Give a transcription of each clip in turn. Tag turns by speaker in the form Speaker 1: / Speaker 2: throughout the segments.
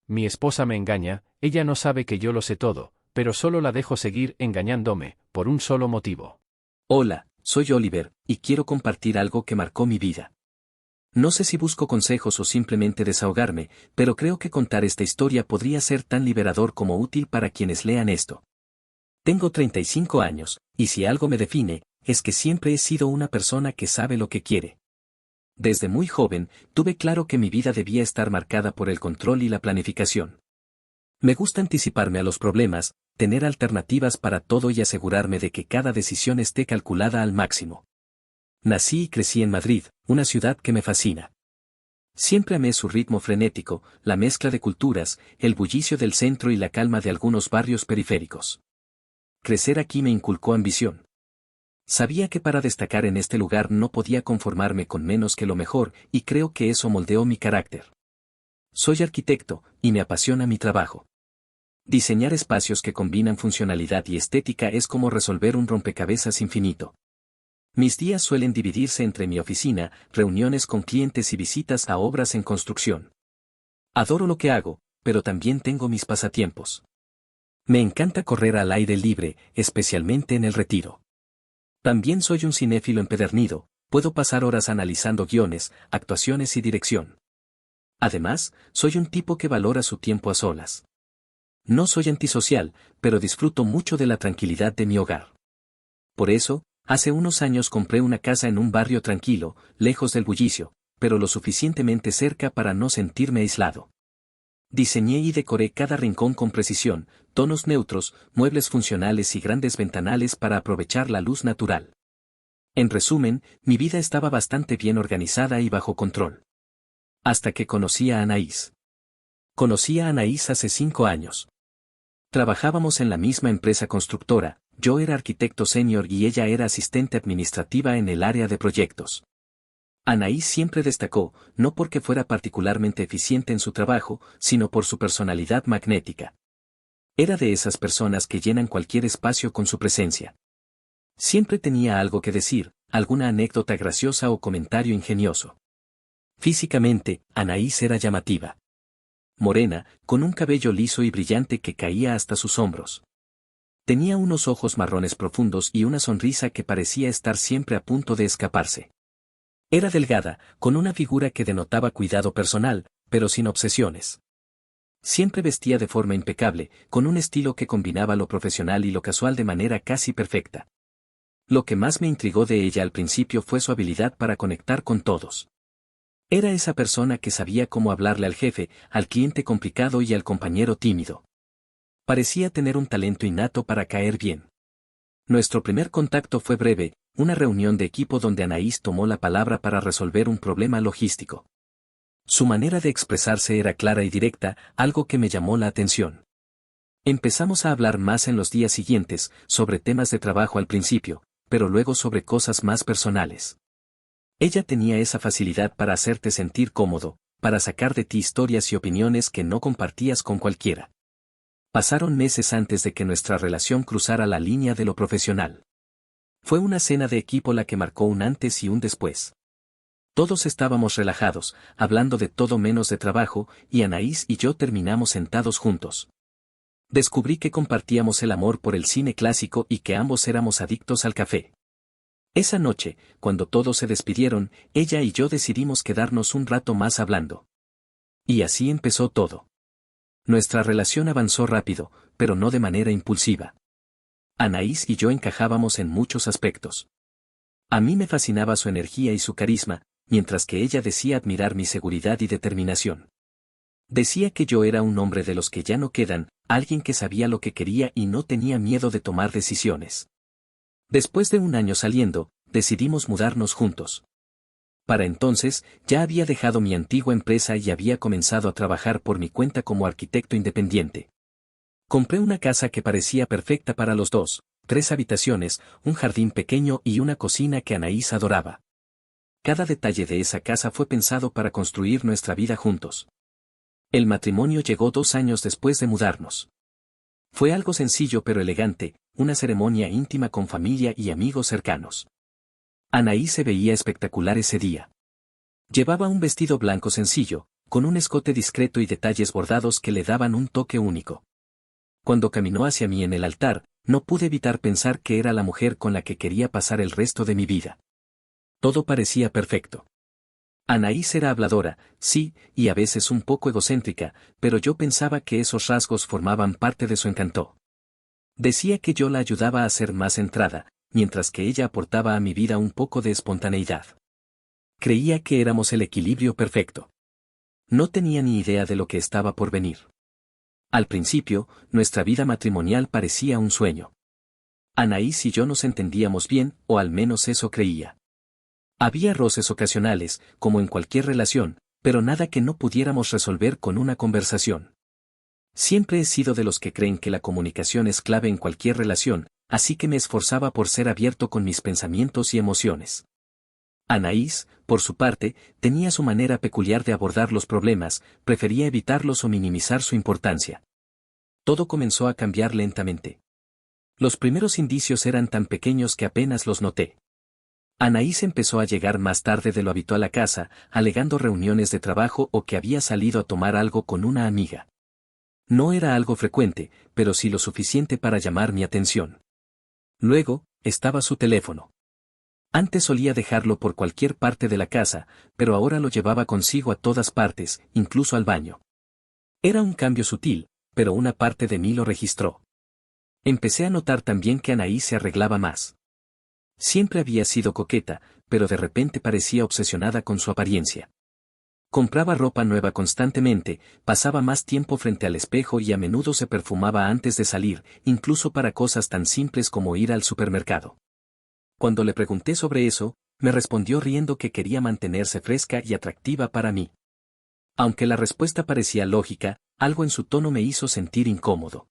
Speaker 1: Mi esposa me engaña, ella no sabe que yo lo sé todo, pero solo la dejo seguir engañándome, por un solo motivo.
Speaker 2: Hola, soy Oliver, y quiero compartir algo que marcó mi vida. No sé si busco consejos o simplemente desahogarme, pero creo que contar esta historia podría ser tan liberador como útil para quienes lean esto. Tengo 35 años, y si algo me define, es que siempre he sido una persona que sabe lo que quiere. Desde muy joven, tuve claro que mi vida debía estar marcada por el control y la planificación. Me gusta anticiparme a los problemas, tener alternativas para todo y asegurarme de que cada decisión esté calculada al máximo. Nací y crecí en Madrid, una ciudad que me fascina. Siempre amé su ritmo frenético, la mezcla de culturas, el bullicio del centro y la calma de algunos barrios periféricos. Crecer aquí me inculcó ambición. Sabía que para destacar en este lugar no podía conformarme con menos que lo mejor, y creo que eso moldeó mi carácter. Soy arquitecto, y me apasiona mi trabajo. Diseñar espacios que combinan funcionalidad y estética es como resolver un rompecabezas infinito. Mis días suelen dividirse entre mi oficina, reuniones con clientes y visitas a obras en construcción. Adoro lo que hago, pero también tengo mis pasatiempos. Me encanta correr al aire libre, especialmente en el retiro. También soy un cinéfilo empedernido, puedo pasar horas analizando guiones, actuaciones y dirección. Además, soy un tipo que valora su tiempo a solas. No soy antisocial, pero disfruto mucho de la tranquilidad de mi hogar. Por eso, hace unos años compré una casa en un barrio tranquilo, lejos del bullicio, pero lo suficientemente cerca para no sentirme aislado. Diseñé y decoré cada rincón con precisión, tonos neutros, muebles funcionales y grandes ventanales para aprovechar la luz natural. En resumen, mi vida estaba bastante bien organizada y bajo control. Hasta que conocí a Anaís. Conocí a Anaís hace 5 años. Trabajábamos en la misma empresa constructora, yo era arquitecto senior y ella era asistente administrativa en el área de proyectos. Anaís siempre destacó, no porque fuera particularmente eficiente en su trabajo, sino por su personalidad magnética. Era de esas personas que llenan cualquier espacio con su presencia. Siempre tenía algo que decir, alguna anécdota graciosa o comentario ingenioso. Físicamente, Anaís era llamativa. Morena, con un cabello liso y brillante que caía hasta sus hombros. Tenía unos ojos marrones profundos y una sonrisa que parecía estar siempre a punto de escaparse. Era delgada, con una figura que denotaba cuidado personal, pero sin obsesiones. Siempre vestía de forma impecable, con un estilo que combinaba lo profesional y lo casual de manera casi perfecta. Lo que más me intrigó de ella al principio fue su habilidad para conectar con todos. Era esa persona que sabía cómo hablarle al jefe, al cliente complicado y al compañero tímido. Parecía tener un talento innato para caer bien. Nuestro primer contacto fue breve, una reunión de equipo donde Anaís tomó la palabra para resolver un problema logístico. Su manera de expresarse era clara y directa, algo que me llamó la atención. Empezamos a hablar más en los días siguientes, sobre temas de trabajo al principio, pero luego sobre cosas más personales. Ella tenía esa facilidad para hacerte sentir cómodo, para sacar de ti historias y opiniones que no compartías con cualquiera. Pasaron meses antes de que nuestra relación cruzara la línea de lo profesional. Fue una cena de equipo la que marcó un antes y un después. Todos estábamos relajados, hablando de todo menos de trabajo, y Anaís y yo terminamos sentados juntos. Descubrí que compartíamos el amor por el cine clásico y que ambos éramos adictos al café. Esa noche, cuando todos se despidieron, ella y yo decidimos quedarnos un rato más hablando. Y así empezó todo. Nuestra relación avanzó rápido, pero no de manera impulsiva. Anaís y yo encajábamos en muchos aspectos. A mí me fascinaba su energía y su carisma, mientras que ella decía admirar mi seguridad y determinación. Decía que yo era un hombre de los que ya no quedan, alguien que sabía lo que quería y no tenía miedo de tomar decisiones. Después de un año saliendo, decidimos mudarnos juntos. Para entonces, ya había dejado mi antigua empresa y había comenzado a trabajar por mi cuenta como arquitecto independiente. Compré una casa que parecía perfecta para los dos, 3 habitaciones, un jardín pequeño y una cocina que Anaís adoraba. Cada detalle de esa casa fue pensado para construir nuestra vida juntos. El matrimonio llegó 2 años después de mudarnos. Fue algo sencillo pero elegante, una ceremonia íntima con familia y amigos cercanos. Anaís se veía espectacular ese día. Llevaba un vestido blanco sencillo, con un escote discreto y detalles bordados que le daban un toque único. Cuando caminó hacia mí en el altar, no pude evitar pensar que era la mujer con la que quería pasar el resto de mi vida. Todo parecía perfecto. Anaís era habladora, sí, y a veces un poco egocéntrica, pero yo pensaba que esos rasgos formaban parte de su encanto. Decía que yo la ayudaba a ser más centrada, mientras que ella aportaba a mi vida un poco de espontaneidad. Creía que éramos el equilibrio perfecto. No tenía ni idea de lo que estaba por venir. Al principio, nuestra vida matrimonial parecía un sueño. Anaís y yo nos entendíamos bien, o al menos eso creía. Había roces ocasionales, como en cualquier relación, pero nada que no pudiéramos resolver con una conversación. Siempre he sido de los que creen que la comunicación es clave en cualquier relación, así que me esforzaba por ser abierto con mis pensamientos y emociones. Anaís, por su parte, tenía su manera peculiar de abordar los problemas, prefería evitarlos o minimizar su importancia. Todo comenzó a cambiar lentamente. Los primeros indicios eran tan pequeños que apenas los noté. Anaís empezó a llegar más tarde de lo habitual a casa, alegando reuniones de trabajo o que había salido a tomar algo con una amiga. No era algo frecuente, pero sí lo suficiente para llamar mi atención. Luego, estaba su teléfono. Antes solía dejarlo por cualquier parte de la casa, pero ahora lo llevaba consigo a todas partes, incluso al baño. Era un cambio sutil, pero una parte de mí lo registró. Empecé a notar también que Anaís se arreglaba más. Siempre había sido coqueta, pero de repente parecía obsesionada con su apariencia. Compraba ropa nueva constantemente, pasaba más tiempo frente al espejo y a menudo se perfumaba antes de salir, incluso para cosas tan simples como ir al supermercado. Cuando le pregunté sobre eso, me respondió riendo que quería mantenerse fresca y atractiva para mí. Aunque la respuesta parecía lógica, algo en su tono me hizo sentir incómodo.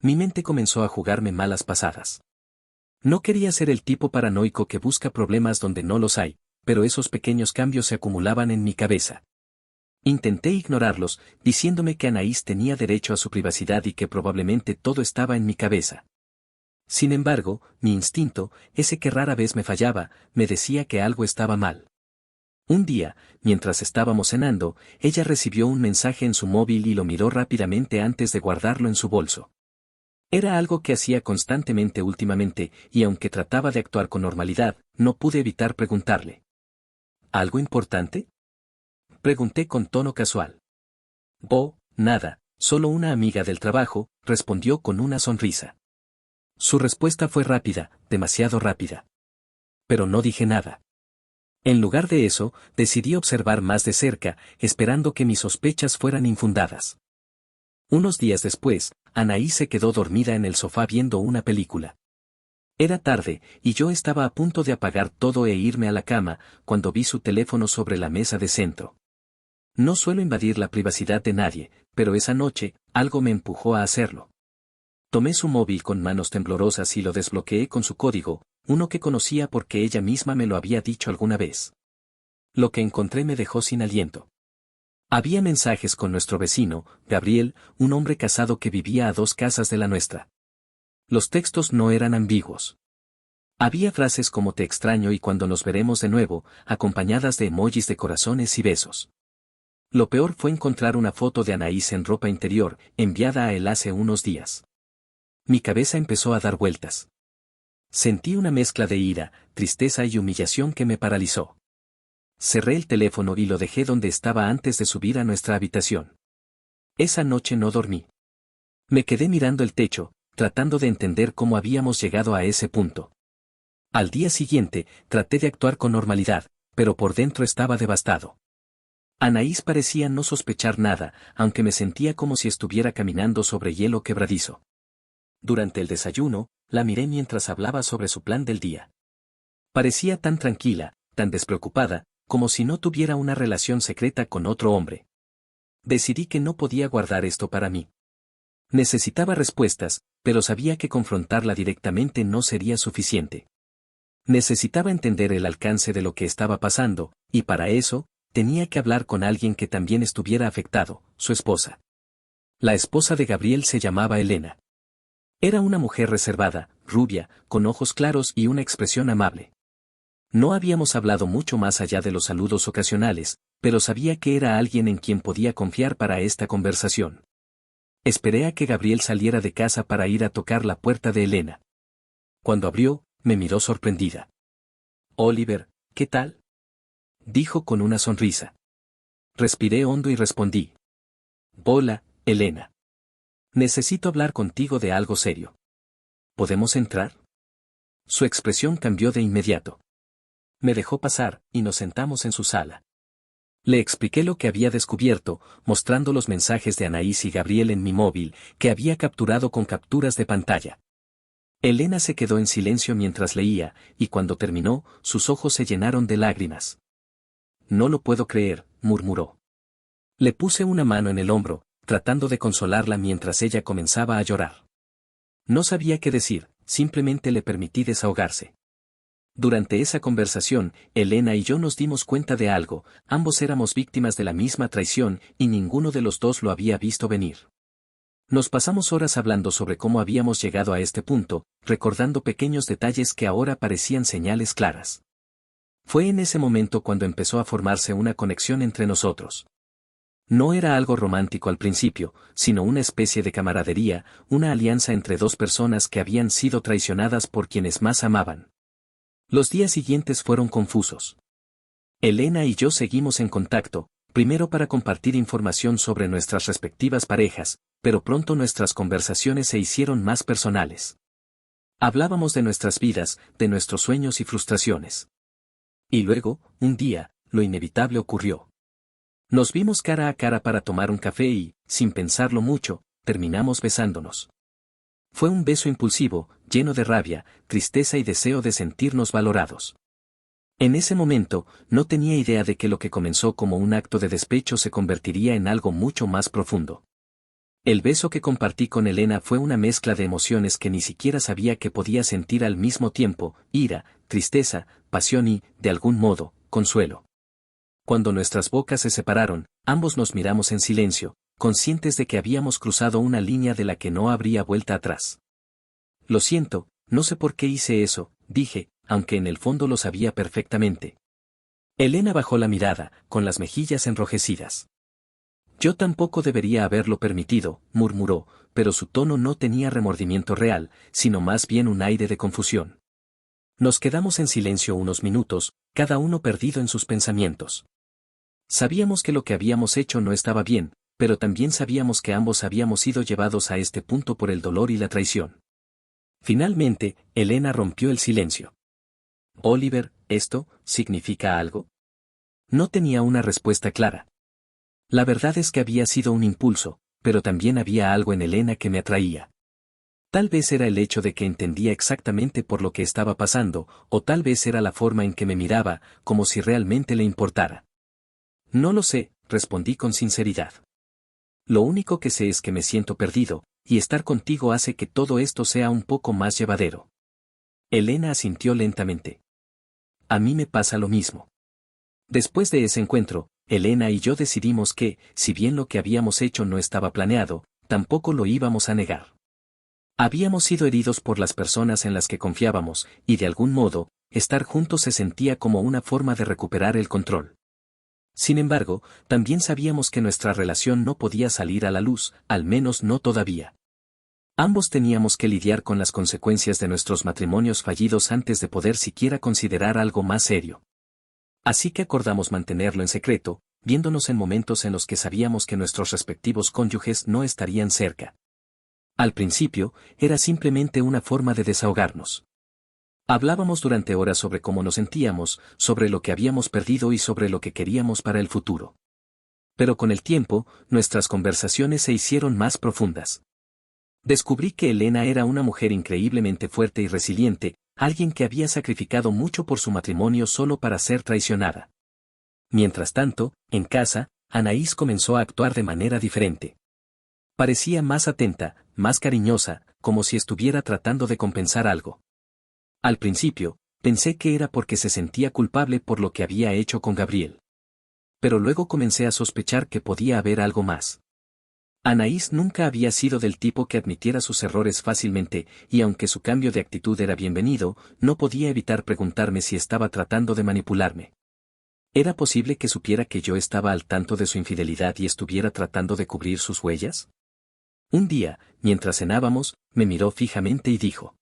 Speaker 2: Mi mente comenzó a jugarme malas pasadas. No quería ser el tipo paranoico que busca problemas donde no los hay, pero esos pequeños cambios se acumulaban en mi cabeza. Intenté ignorarlos, diciéndome que Anaís tenía derecho a su privacidad y que probablemente todo estaba en mi cabeza. Sin embargo, mi instinto, ese que rara vez me fallaba, me decía que algo estaba mal. Un día, mientras estábamos cenando, ella recibió un mensaje en su móvil y lo miró rápidamente antes de guardarlo en su bolso. Era algo que hacía constantemente últimamente, y aunque trataba de actuar con normalidad, no pude evitar preguntarle. ¿Algo importante? Pregunté con tono casual. Oh, nada, solo una amiga del trabajo, respondió con una sonrisa. Su respuesta fue rápida, demasiado rápida. Pero no dije nada. En lugar de eso, decidí observar más de cerca, esperando que mis sospechas fueran infundadas. Unos días después, Anaís se quedó dormida en el sofá viendo una película. Era tarde, y yo estaba a punto de apagar todo e irme a la cama, cuando vi su teléfono sobre la mesa de centro. No suelo invadir la privacidad de nadie, pero esa noche, algo me empujó a hacerlo. Tomé su móvil con manos temblorosas y lo desbloqueé con su código, uno que conocía porque ella misma me lo había dicho alguna vez. Lo que encontré me dejó sin aliento. Había mensajes con nuestro vecino, Gabriel, un hombre casado que vivía a 2 casas de la nuestra. Los textos no eran ambiguos. Había frases como te extraño y cuando nos veremos de nuevo, acompañadas de emojis de corazones y besos. Lo peor fue encontrar una foto de Anaís en ropa interior, enviada a él hace unos días. Mi cabeza empezó a dar vueltas. Sentí una mezcla de ira, tristeza y humillación que me paralizó. Cerré el teléfono y lo dejé donde estaba antes de subir a nuestra habitación. Esa noche no dormí. Me quedé mirando el techo, tratando de entender cómo habíamos llegado a ese punto. Al día siguiente, traté de actuar con normalidad, pero por dentro estaba devastado. Anaís parecía no sospechar nada, aunque me sentía como si estuviera caminando sobre hielo quebradizo. Durante el desayuno, la miré mientras hablaba sobre su plan del día. Parecía tan tranquila, tan despreocupada, como si no tuviera una relación secreta con otro hombre. Decidí que no podía guardar esto para mí. Necesitaba respuestas, pero sabía que confrontarla directamente no sería suficiente. Necesitaba entender el alcance de lo que estaba pasando, y para eso, tenía que hablar con alguien que también estuviera afectado, su esposa. La esposa de Gabriel se llamaba Elena. Era una mujer reservada, rubia, con ojos claros y una expresión amable. No habíamos hablado mucho más allá de los saludos ocasionales, pero sabía que era alguien en quien podía confiar para esta conversación. Esperé a que Gabriel saliera de casa para ir a tocar la puerta de Elena. Cuando abrió, me miró sorprendida. «Oliver, ¿qué tal?», dijo con una sonrisa. Respiré hondo y respondí. «Hola, Elena. Necesito hablar contigo de algo serio. ¿Podemos entrar?». Su expresión cambió de inmediato. Me dejó pasar, y nos sentamos en su sala. Le expliqué lo que había descubierto, mostrando los mensajes de Anaís y Gabriel en mi móvil, que había capturado con capturas de pantalla. Elena se quedó en silencio mientras leía, y cuando terminó, sus ojos se llenaron de lágrimas. «No lo puedo creer», murmuró. Le puse una mano en el hombro, tratando de consolarla mientras ella comenzaba a llorar. No sabía qué decir, simplemente le permití desahogarse. Durante esa conversación, Elena y yo nos dimos cuenta de algo: ambos éramos víctimas de la misma traición, y ninguno de los dos lo había visto venir. Nos pasamos horas hablando sobre cómo habíamos llegado a este punto, recordando pequeños detalles que ahora parecían señales claras. Fue en ese momento cuando empezó a formarse una conexión entre nosotros. No era algo romántico al principio, sino una especie de camaradería, una alianza entre dos personas que habían sido traicionadas por quienes más amaban. Los días siguientes fueron confusos. Elena y yo seguimos en contacto, primero para compartir información sobre nuestras respectivas parejas, pero pronto nuestras conversaciones se hicieron más personales. Hablábamos de nuestras vidas, de nuestros sueños y frustraciones. Y luego, un día, lo inevitable ocurrió. Nos vimos cara a cara para tomar un café y, sin pensarlo mucho, terminamos besándonos. Fue un beso impulsivo, lleno de rabia, tristeza y deseo de sentirnos valorados. En ese momento, no tenía idea de que lo que comenzó como un acto de despecho se convertiría en algo mucho más profundo. El beso que compartí con Elena fue una mezcla de emociones que ni siquiera sabía que podía sentir al mismo tiempo: ira, tristeza, pasión y, de algún modo, consuelo. Cuando nuestras bocas se separaron, ambos nos miramos en silencio, conscientes de que habíamos cruzado una línea de la que no habría vuelta atrás. «Lo siento, no sé por qué hice eso», dije, aunque en el fondo lo sabía perfectamente. Elena bajó la mirada, con las mejillas enrojecidas. «Yo tampoco debería haberlo permitido», murmuró, pero su tono no tenía remordimiento real, sino más bien un aire de confusión. Nos quedamos en silencio unos minutos, cada uno perdido en sus pensamientos. Sabíamos que lo que habíamos hecho no estaba bien, pero también sabíamos que ambos habíamos sido llevados a este punto por el dolor y la traición. Finalmente, Elena rompió el silencio. «Oliver, ¿esto significa algo?». No tenía una respuesta clara. La verdad es que había sido un impulso, pero también había algo en Elena que me atraía. Tal vez era el hecho de que entendía exactamente por lo que estaba pasando, o tal vez era la forma en que me miraba, como si realmente le importara. «No lo sé», respondí con sinceridad. «Lo único que sé es que me siento perdido, y estar contigo hace que todo esto sea un poco más llevadero». Elena asintió lentamente. «A mí me pasa lo mismo». Después de ese encuentro, Elena y yo decidimos que, si bien lo que habíamos hecho no estaba planeado, tampoco lo íbamos a negar. Habíamos sido heridos por las personas en las que confiábamos, y de algún modo, estar juntos se sentía como una forma de recuperar el control. Sin embargo, también sabíamos que nuestra relación no podía salir a la luz, al menos no todavía. Ambos teníamos que lidiar con las consecuencias de nuestros matrimonios fallidos antes de poder siquiera considerar algo más serio. Así que acordamos mantenerlo en secreto, viéndonos en momentos en los que sabíamos que nuestros respectivos cónyuges no estarían cerca. Al principio, era simplemente una forma de desahogarnos. Hablábamos durante horas sobre cómo nos sentíamos, sobre lo que habíamos perdido y sobre lo que queríamos para el futuro. Pero con el tiempo, nuestras conversaciones se hicieron más profundas. Descubrí que Elena era una mujer increíblemente fuerte y resiliente, alguien que había sacrificado mucho por su matrimonio solo para ser traicionada. Mientras tanto, en casa, Anaís comenzó a actuar de manera diferente. Parecía más atenta, más cariñosa, como si estuviera tratando de compensar algo. Al principio, pensé que era porque se sentía culpable por lo que había hecho con Gabriel. Pero luego comencé a sospechar que podía haber algo más. Anaís nunca había sido del tipo que admitiera sus errores fácilmente, y aunque su cambio de actitud era bienvenido, no podía evitar preguntarme si estaba tratando de manipularme. ¿Era posible que supiera que yo estaba al tanto de su infidelidad y estuviera tratando de cubrir sus huellas? Un día, mientras cenábamos, me miró fijamente y dijo: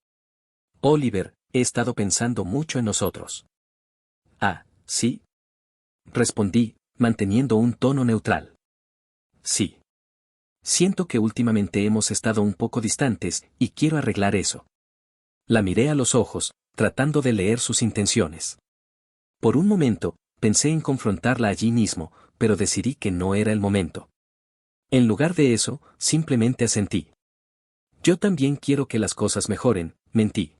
Speaker 2: Oliver, he estado pensando mucho en nosotros. Ah, ¿sí? Respondí, manteniendo un tono neutral. Sí. Siento que últimamente hemos estado un poco distantes, y quiero arreglar eso. La miré a los ojos, tratando de leer sus intenciones. Por un momento, pensé en confrontarla allí mismo, pero decidí que no era el momento. En lugar de eso, simplemente asentí. Yo también quiero que las cosas mejoren, mentí.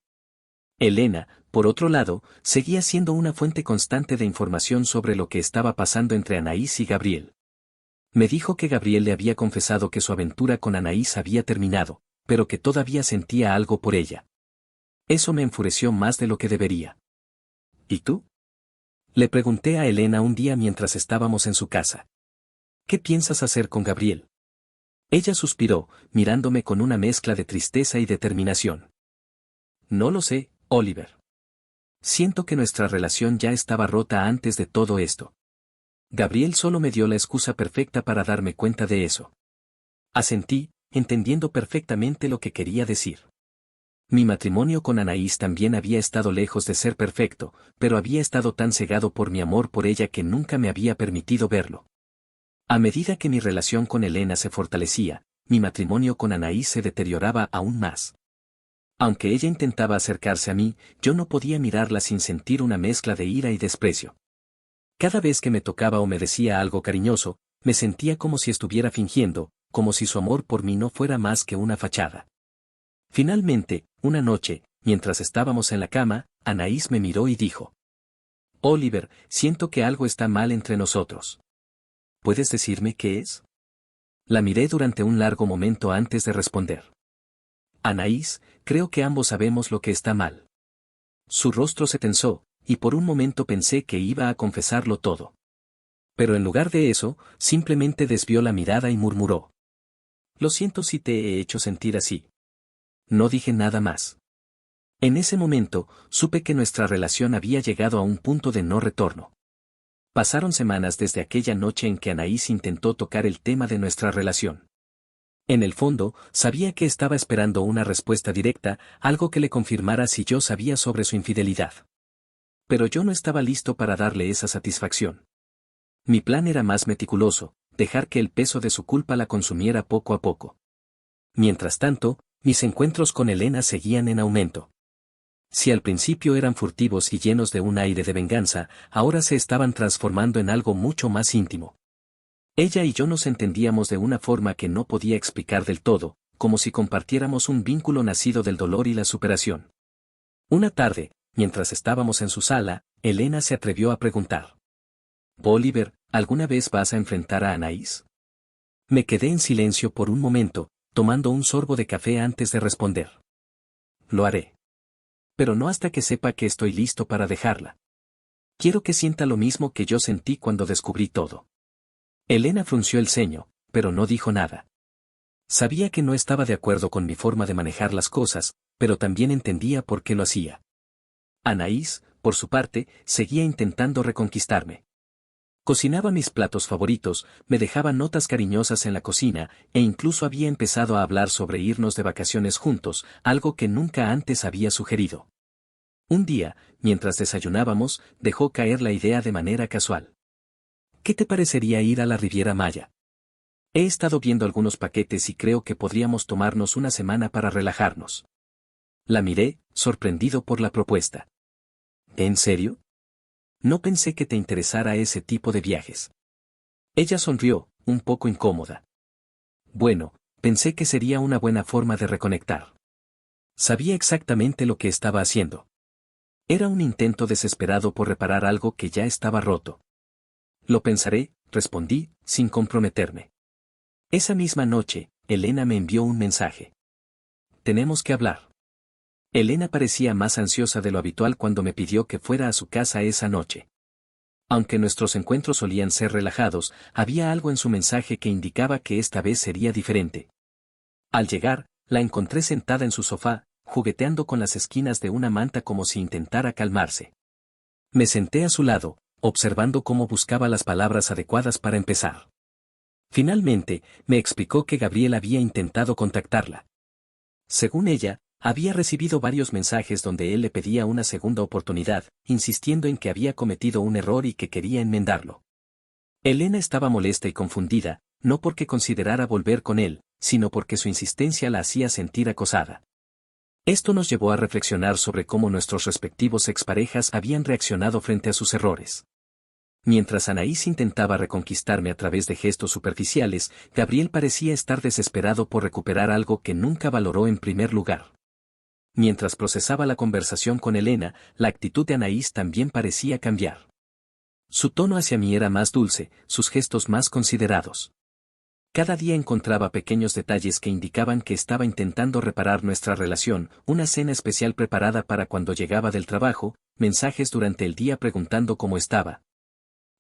Speaker 2: Elena, por otro lado, seguía siendo una fuente constante de información sobre lo que estaba pasando entre Anaís y Gabriel. Me dijo que Gabriel le había confesado que su aventura con Anaís había terminado, pero que todavía sentía algo por ella. Eso me enfureció más de lo que debería. ¿Y tú? Le pregunté a Elena un día mientras estábamos en su casa. ¿Qué piensas hacer con Gabriel? Ella suspiró, mirándome con una mezcla de tristeza y determinación. No lo sé, Oliver. Siento que nuestra relación ya estaba rota antes de todo esto. Gabriel solo me dio la excusa perfecta para darme cuenta de eso. Asentí, entendiendo perfectamente lo que quería decir. Mi matrimonio con Anaís también había estado lejos de ser perfecto, pero había estado tan cegado por mi amor por ella que nunca me había permitido verlo. A medida que mi relación con Elena se fortalecía, mi matrimonio con Anaís se deterioraba aún más. Aunque ella intentaba acercarse a mí, yo no podía mirarla sin sentir una mezcla de ira y desprecio. Cada vez que me tocaba o me decía algo cariñoso, me sentía como si estuviera fingiendo, como si su amor por mí no fuera más que una fachada. Finalmente, una noche, mientras estábamos en la cama, Anaís me miró y dijo: Oliver, siento que algo está mal entre nosotros. ¿Puedes decirme qué es? La miré durante un largo momento antes de responder. Anaís, creo que ambos sabemos lo que está mal. Su rostro se tensó, y por un momento pensé que iba a confesarlo todo. Pero en lugar de eso, simplemente desvió la mirada y murmuró: Lo siento si te he hecho sentir así. No dije nada más. En ese momento, supe que nuestra relación había llegado a un punto de no retorno. Pasaron semanas desde aquella noche en que Anaís intentó tocar el tema de nuestra relación. En el fondo, sabía que estaba esperando una respuesta directa, algo que le confirmara si yo sabía sobre su infidelidad. Pero yo no estaba listo para darle esa satisfacción. Mi plan era más meticuloso, dejar que el peso de su culpa la consumiera poco a poco. Mientras tanto, mis encuentros con Elena seguían en aumento. Si al principio eran furtivos y llenos de un aire de venganza, ahora se estaban transformando en algo mucho más íntimo. Ella y yo nos entendíamos de una forma que no podía explicar del todo, como si compartiéramos un vínculo nacido del dolor y la superación. Una tarde, mientras estábamos en su sala, Elena se atrevió a preguntar: Oliver, ¿alguna vez vas a enfrentar a Anaís? Me quedé en silencio por un momento, tomando un sorbo de café antes de responder. Lo haré. Pero no hasta que sepa que estoy listo para dejarla. Quiero que sienta lo mismo que yo sentí cuando descubrí todo. Elena frunció el ceño, pero no dijo nada. Sabía que no estaba de acuerdo con mi forma de manejar las cosas, pero también entendía por qué lo hacía. Anaís, por su parte, seguía intentando reconquistarme. Cocinaba mis platos favoritos, me dejaba notas cariñosas en la cocina, e incluso había empezado a hablar sobre irnos de vacaciones juntos, algo que nunca antes había sugerido. Un día, mientras desayunábamos, dejó caer la idea de manera casual. ¿Qué te parecería ir a la Riviera Maya? He estado viendo algunos paquetes y creo que podríamos tomarnos una semana para relajarnos. La miré, sorprendido por la propuesta. ¿En serio? No pensé que te interesara ese tipo de viajes. Ella sonrió, un poco incómoda. Bueno, pensé que sería una buena forma de reconectar. Sabía exactamente lo que estaba haciendo. Era un intento desesperado por reparar algo que ya estaba roto. Lo pensaré, respondí, sin comprometerme. Esa misma noche, Elena me envió un mensaje. Tenemos que hablar. Elena parecía más ansiosa de lo habitual cuando me pidió que fuera a su casa esa noche. Aunque nuestros encuentros solían ser relajados, había algo en su mensaje que indicaba que esta vez sería diferente. Al llegar, la encontré sentada en su sofá, jugueteando con las esquinas de una manta como si intentara calmarse. Me senté a su lado, observando cómo buscaba las palabras adecuadas para empezar. Finalmente, me explicó que Gabriel había intentado contactarla. Según ella, había recibido varios mensajes donde él le pedía una segunda oportunidad, insistiendo en que había cometido un error y que quería enmendarlo. Elena estaba molesta y confundida, no porque considerara volver con él, sino porque su insistencia la hacía sentir acosada. Esto nos llevó a reflexionar sobre cómo nuestros respectivos exparejas habían reaccionado frente a sus errores. Mientras Anaís intentaba reconquistarme a través de gestos superficiales, Gabriel parecía estar desesperado por recuperar algo que nunca valoró en primer lugar. Mientras procesaba la conversación con Elena, la actitud de Anaís también parecía cambiar. Su tono hacia mí era más dulce, sus gestos más considerados. Cada día encontraba pequeños detalles que indicaban que estaba intentando reparar nuestra relación, una cena especial preparada para cuando llegaba del trabajo, mensajes durante el día preguntando cómo estaba,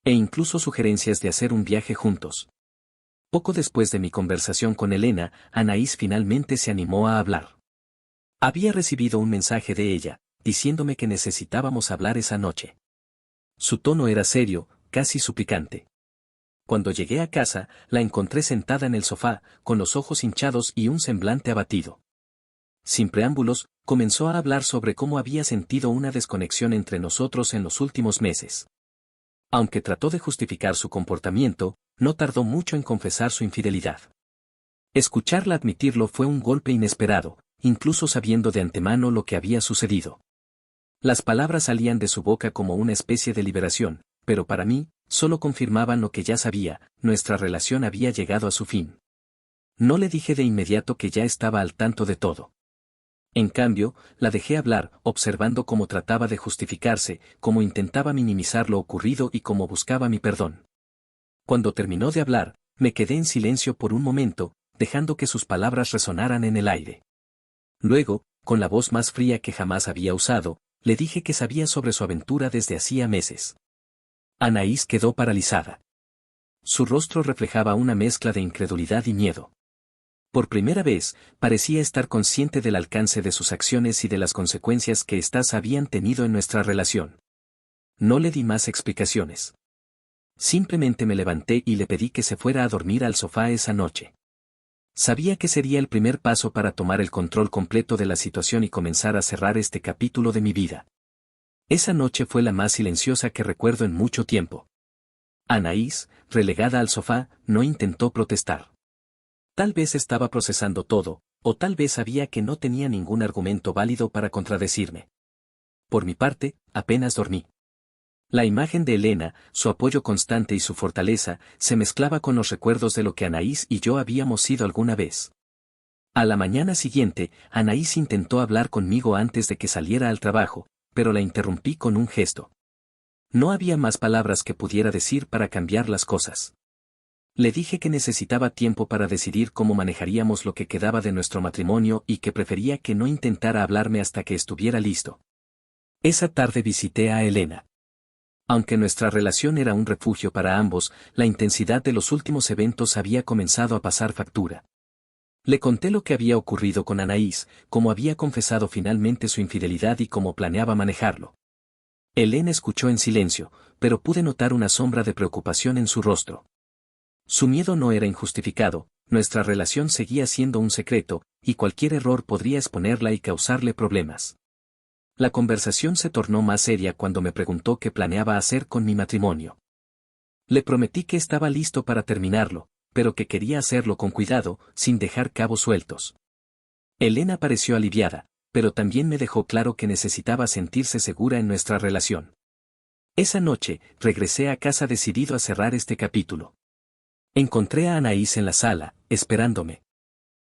Speaker 2: e incluso sugerencias de hacer un viaje juntos. Poco después de mi conversación con Elena, Anaís finalmente se animó a hablar. Había recibido un mensaje de ella, diciéndome que necesitábamos hablar esa noche. Su tono era serio, casi suplicante. Cuando llegué a casa, la encontré sentada en el sofá, con los ojos hinchados y un semblante abatido. Sin preámbulos, comenzó a hablar sobre cómo había sentido una desconexión entre nosotros en los últimos meses. Aunque trató de justificar su comportamiento, no tardó mucho en confesar su infidelidad. Escucharla admitirlo fue un golpe inesperado, incluso sabiendo de antemano lo que había sucedido. Las palabras salían de su boca como una especie de liberación, pero para mí, solo confirmaban lo que ya sabía, nuestra relación había llegado a su fin. No le dije de inmediato que ya estaba al tanto de todo. En cambio, la dejé hablar, observando cómo trataba de justificarse, cómo intentaba minimizar lo ocurrido y cómo buscaba mi perdón. Cuando terminó de hablar, me quedé en silencio por un momento, dejando que sus palabras resonaran en el aire. Luego, con la voz más fría que jamás había usado, le dije que sabía sobre su aventura desde hacía meses. Anaís quedó paralizada. Su rostro reflejaba una mezcla de incredulidad y miedo. Por primera vez, parecía estar consciente del alcance de sus acciones y de las consecuencias que éstas habían tenido en nuestra relación. No le di más explicaciones. Simplemente me levanté y le pedí que se fuera a dormir al sofá esa noche. Sabía que sería el primer paso para tomar el control completo de la situación y comenzar a cerrar este capítulo de mi vida. Esa noche fue la más silenciosa que recuerdo en mucho tiempo. Anaís, relegada al sofá, no intentó protestar. Tal vez estaba procesando todo, o tal vez sabía que no tenía ningún argumento válido para contradecirme. Por mi parte, apenas dormí. La imagen de Elena, su apoyo constante y su fortaleza, se mezclaba con los recuerdos de lo que Anaís y yo habíamos sido alguna vez. A la mañana siguiente, Anaís intentó hablar conmigo antes de que saliera al trabajo, pero la interrumpí con un gesto. No había más palabras que pudiera decir para cambiar las cosas. Le dije que necesitaba tiempo para decidir cómo manejaríamos lo que quedaba de nuestro matrimonio y que prefería que no intentara hablarme hasta que estuviera listo. Esa tarde visité a Elena. Aunque nuestra relación era un refugio para ambos, la intensidad de los últimos eventos había comenzado a pasar factura. Le conté lo que había ocurrido con Anaís, cómo había confesado finalmente su infidelidad y cómo planeaba manejarlo. Elena escuchó en silencio, pero pude notar una sombra de preocupación en su rostro. Su miedo no era injustificado, nuestra relación seguía siendo un secreto, y cualquier error podría exponerla y causarle problemas. La conversación se tornó más seria cuando me preguntó qué planeaba hacer con mi matrimonio. Le prometí que estaba listo para terminarlo, pero que quería hacerlo con cuidado, sin dejar cabos sueltos. Elena pareció aliviada, pero también me dejó claro que necesitaba sentirse segura en nuestra relación. Esa noche, regresé a casa decidido a cerrar este capítulo. Encontré a Anaís en la sala, esperándome.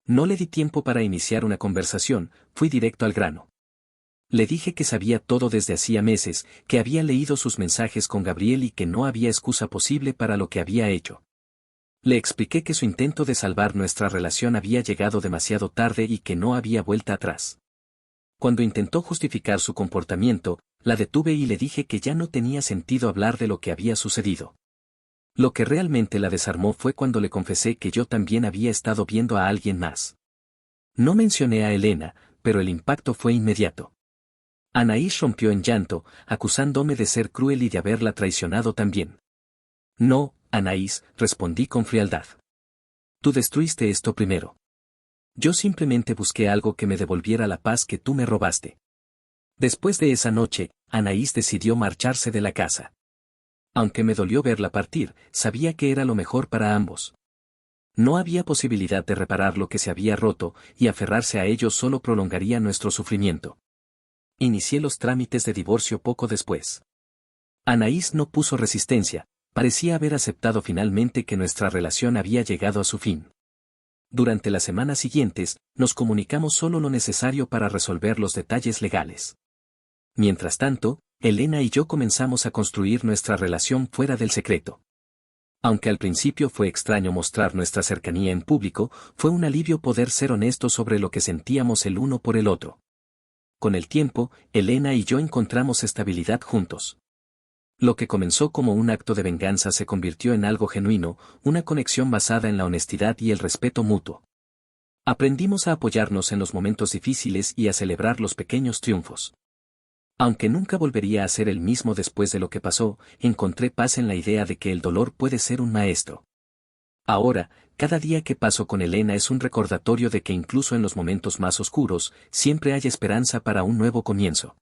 Speaker 2: No le di tiempo para iniciar una conversación, fui directo al grano. Le dije que sabía todo desde hacía meses, que había leído sus mensajes con Gabriel y que no había excusa posible para lo que había hecho. Le expliqué que su intento de salvar nuestra relación había llegado demasiado tarde y que no había vuelta atrás. Cuando intentó justificar su comportamiento, la detuve y le dije que ya no tenía sentido hablar de lo que había sucedido. Lo que realmente la desarmó fue cuando le confesé que yo también había estado viendo a alguien más. No mencioné a Elena, pero el impacto fue inmediato. Anaís rompió en llanto, acusándome de ser cruel y de haberla traicionado también. No, Anaís, respondí con frialdad. Tú destruiste esto primero. Yo simplemente busqué algo que me devolviera la paz que tú me robaste. Después de esa noche, Anaís decidió marcharse de la casa. Aunque me dolió verla partir, sabía que era lo mejor para ambos. No había posibilidad de reparar lo que se había roto, y aferrarse a ello solo prolongaría nuestro sufrimiento. Inicié los trámites de divorcio poco después. Anaís no puso resistencia, parecía haber aceptado finalmente que nuestra relación había llegado a su fin. Durante las semanas siguientes, nos comunicamos solo lo necesario para resolver los detalles legales. Mientras tanto, Elena y yo comenzamos a construir nuestra relación fuera del secreto. Aunque al principio fue extraño mostrar nuestra cercanía en público, fue un alivio poder ser honestos sobre lo que sentíamos el uno por el otro. Con el tiempo, Elena y yo encontramos estabilidad juntos. Lo que comenzó como un acto de venganza se convirtió en algo genuino, una conexión basada en la honestidad y el respeto mutuo. Aprendimos a apoyarnos en los momentos difíciles y a celebrar los pequeños triunfos. Aunque nunca volvería a ser el mismo después de lo que pasó, encontré paz en la idea de que el dolor puede ser un maestro. Ahora, cada día que paso con Elena es un recordatorio de que incluso en los momentos más oscuros, siempre hay esperanza para un nuevo comienzo.